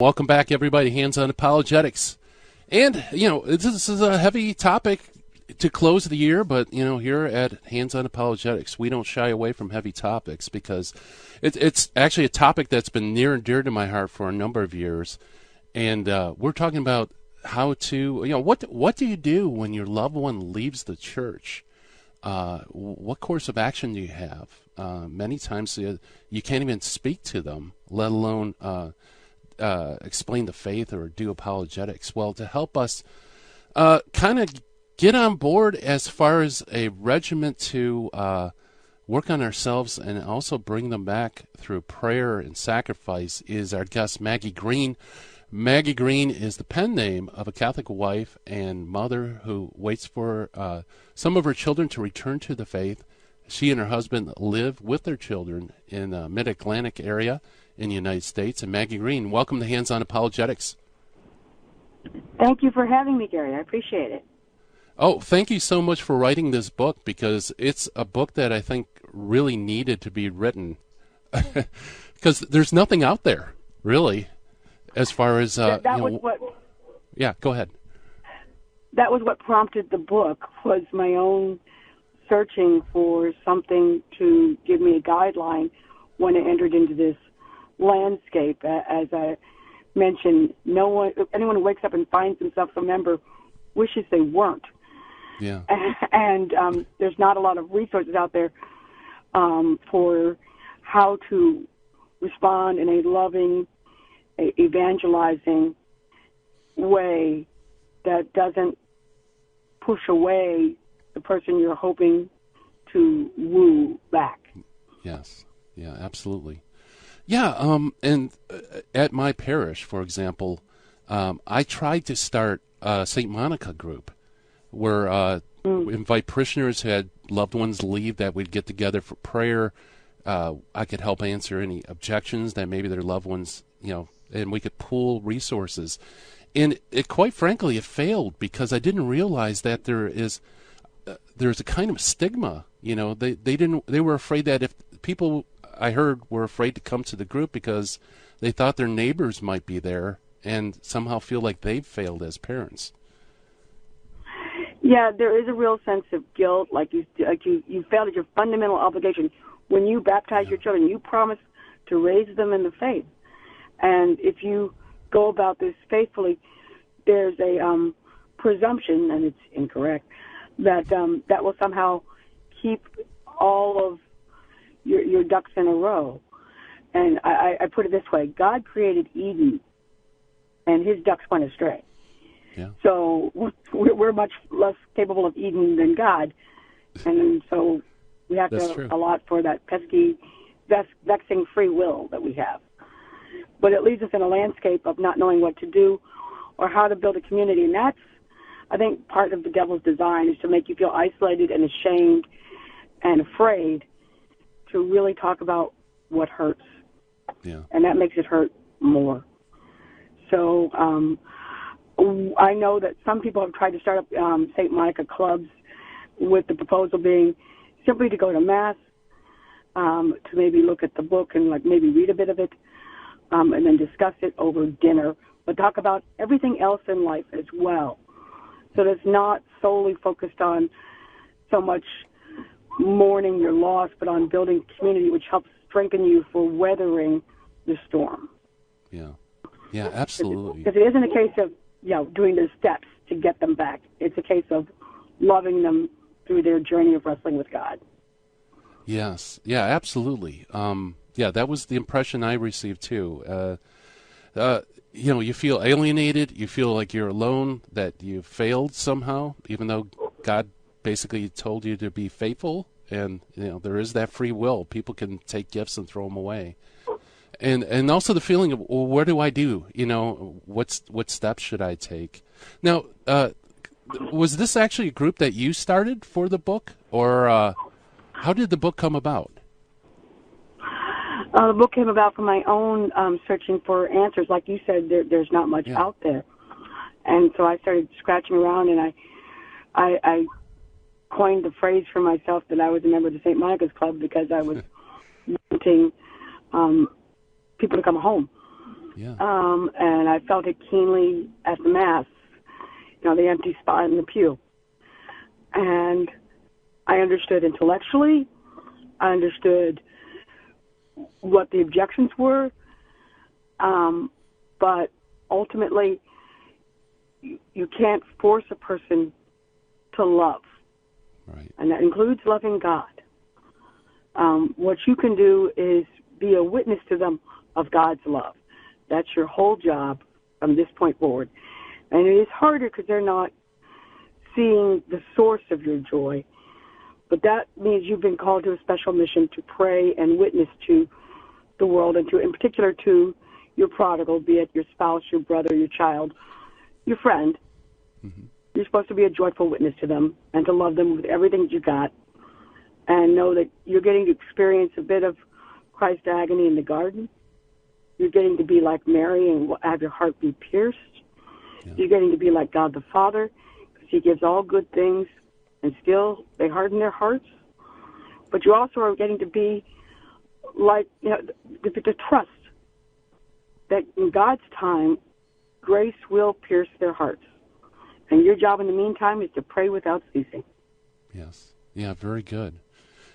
Welcome back, everybody. Hands on Apologetics. And, this is a heavy topic to close the year, but, here at Hands on Apologetics, we don't shy away from heavy topics because it's actually a topic that's been near and dear to my heart for a number of years. And we're talking about how to, what do you do when your loved one leaves the church? What course of action do you have? Many times you can't even speak to them, let alone explain the faith or do apologetics. Well, to help us kind of get on board as far as a regiment to work on ourselves and also bring them back through prayer and sacrifice is our guest, Maggie Green. Maggie Green is the pen name of a Catholic wife and mother who waits for some of her children to return to the faith. She and her husband live with their children in the Mid-Atlantic area in the United States. And Maggie Green, welcome to Hands on Apologetics. Thank you for having me, Gary. I appreciate it. Oh, thank you so much for writing this book, because it's a book that I think really needed to be written because there's nothing out there, really, as far as... Yeah, go ahead. That was what prompted the book, was my own searching for something to give me a guideline when I entered into this landscape. As I mentioned, anyone who wakes up and finds themselves a member wishes they weren't. Yeah. And there's not a lot of resources out there for how to respond in a loving, evangelizing way that doesn't push away the person you're hoping to woo back. Yes. Yeah, absolutely. Yeah, and at my parish, for example, I tried to start a St. Monica group where we invite parishioners who had loved ones leave, that we'd get together for prayer. I could help answer any objections that maybe their loved ones, and we could pool resources. And quite frankly, it failed because I didn't realize that there's a kind of stigma. They were afraid that if people, I heard, were afraid to come to the group because they thought their neighbors might be there and somehow feel like they've failed as parents. Yeah, there is a real sense of guilt, like you failed at your fundamental obligation. When you baptize your children, you promise to raise them in the faith. And if you go about this faithfully, there's a presumption, and it's incorrect, that that will somehow keep all of your ducks in a row. And I put it this way: God created Eden, and his ducks went astray. Yeah. So we're much less capable of Eden than God, and so we have to allot for that pesky, vexing free will that we have. But it leaves us in a landscape of not knowing what to do or how to build a community, and that's, I think, part of the devil's design, is to make you feel isolated and ashamed and afraid to really talk about what hurts. Yeah. And that makes it hurt more. So I know that some people have tried to start up St. Monica clubs, with the proposal being simply to go to Mass, to maybe look at the book and maybe read a bit of it, and then discuss it over dinner, but talk about everything else in life as well. So that it's not solely focused on so much mourning your loss, but on building community, which helps strengthen you for weathering the storm. Yeah. Yeah, absolutely. Because it isn't a case of doing the steps to get them back. It's a case of loving them through their journey of wrestling with God. Yes. Yeah, absolutely. That was the impression I received too. You feel alienated. You feel like you're alone, that you failed somehow, even though God basically told you to be faithful. And, there is that free will. People can take gifts and throw them away. And also the feeling of, well, what do I do? What steps should I take? Now, was this actually a group that you started for the book, or how did the book come about? The book came about from my own searching for answers. Like you said, there's not much out there. And so I started scratching around, and I coined the phrase for myself that I was a member of the St. Monica's Club, because I was wanting people to come home. Yeah. And I felt it keenly at the Mass, the empty spot in the pew. And I understood intellectually. I understood what the objections were. But ultimately, you can't force a person to love. Right. And that includes loving God. What you can do is be a witness to them of God's love. That's your whole job from this point forward. And it is harder because they're not seeing the source of your joy. But that means you've been called to a special mission to pray and witness to the world, and in particular to your prodigal, be it your spouse, your brother, your child, your friend. Mm-hmm. You're supposed to be a joyful witness to them and to love them with everything that you got, and know that you're getting to experience a bit of Christ's agony in the garden. You're getting to be like Mary and have your heart be pierced. Yeah. You're getting to be like God the Father, because he gives all good things, and still they harden their hearts. But you also are getting to be like, to trust that in God's time, grace will pierce their hearts. And your job in the meantime is to pray without ceasing. Yes. Yeah, very good.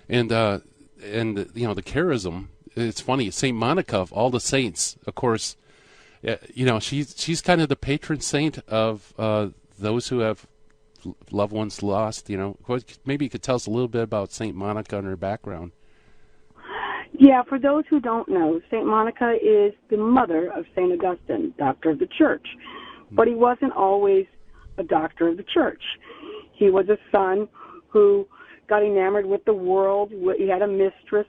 And the charism, it's funny, St. Monica of all the saints, of course, she's kind of the patron saint of those who have loved ones lost. Maybe you could tell us a little bit about St. Monica and her background. Yeah, for those who don't know, St. Monica is the mother of St. Augustine, doctor of the church. But he wasn't always a doctor of the church. He was a son who got enamored with the world. He had a mistress.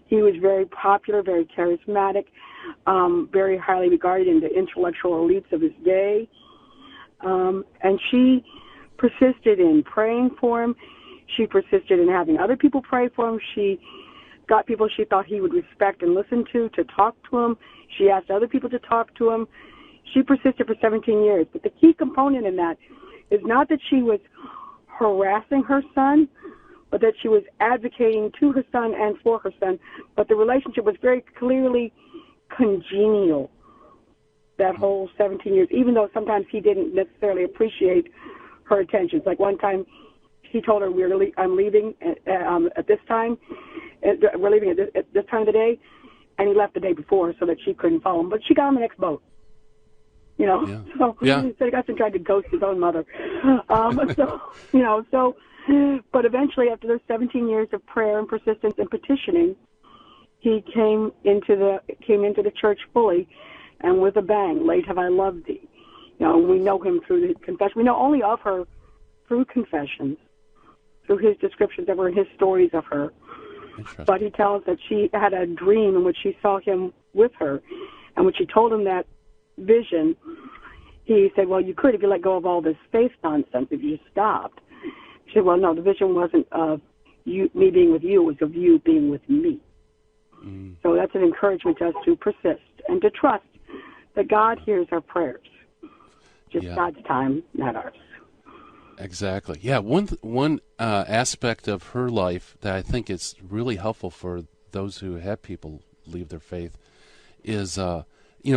He was very popular, very charismatic, very highly regarded in the intellectual elites of his day. And she persisted in praying for him. She persisted in having other people pray for him. She got people she thought he would respect and listen to talk to him. She asked other people to talk to him. She persisted for 17 years. But the key component in that is not that she was harassing her son, but that she was advocating to her son and for her son. But the relationship was very clearly congenial that whole 17 years, even though sometimes he didn't necessarily appreciate her attentions. Like one time he told her, I'm leaving at this time. We're leaving at this time of the day. And he left the day before so that she couldn't follow him. But she got on the next boat. Yeah. So Augustine tried to ghost his own mother. But eventually, after those 17 years of prayer and persistence and petitioning, he came into the church fully, and with a bang. Late have I loved thee. We know him through the confession. We know only of her through confessions, through his descriptions of her and his stories of her. But he tells that she had a dream in which she saw him with her, and when she told him that vision, he said, well, you could if you let go of all this faith nonsense, if you just stopped. She said, well, no, the vision wasn't of me being with you, it was of you being with me. Mm. So that's an encouragement to us to persist and to trust that God hears our prayers. Just God's time, not ours. Exactly. Yeah, one aspect of her life that I think is really helpful for those who have people leave their faith is,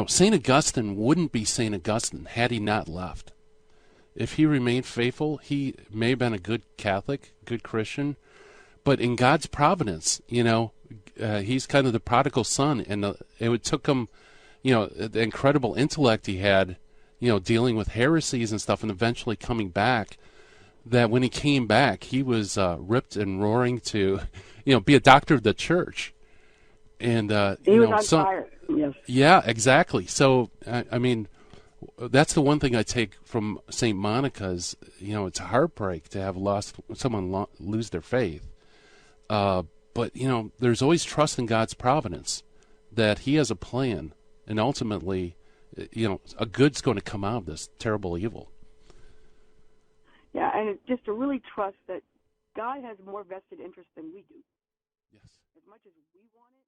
St. Augustine wouldn't be St. Augustine had he not left. If he remained faithful, he may have been a good Catholic, good Christian, but in God's providence, he's kind of the prodigal son, and it took him, the incredible intellect he had, dealing with heresies and stuff, and eventually coming back, that when he came back, he was ripped and roaring to, be a doctor of the church. And he was on fire. Yes. Yeah, exactly. So, I mean, that's the one thing I take from St. Monica's. It's a heartbreak to have someone lose their faith. But there's always trust in God's providence that He has a plan, and ultimately, a good's going to come out of this terrible evil. Yeah, and just to really trust that God has more vested interest than we do. Yes. As much as we want it.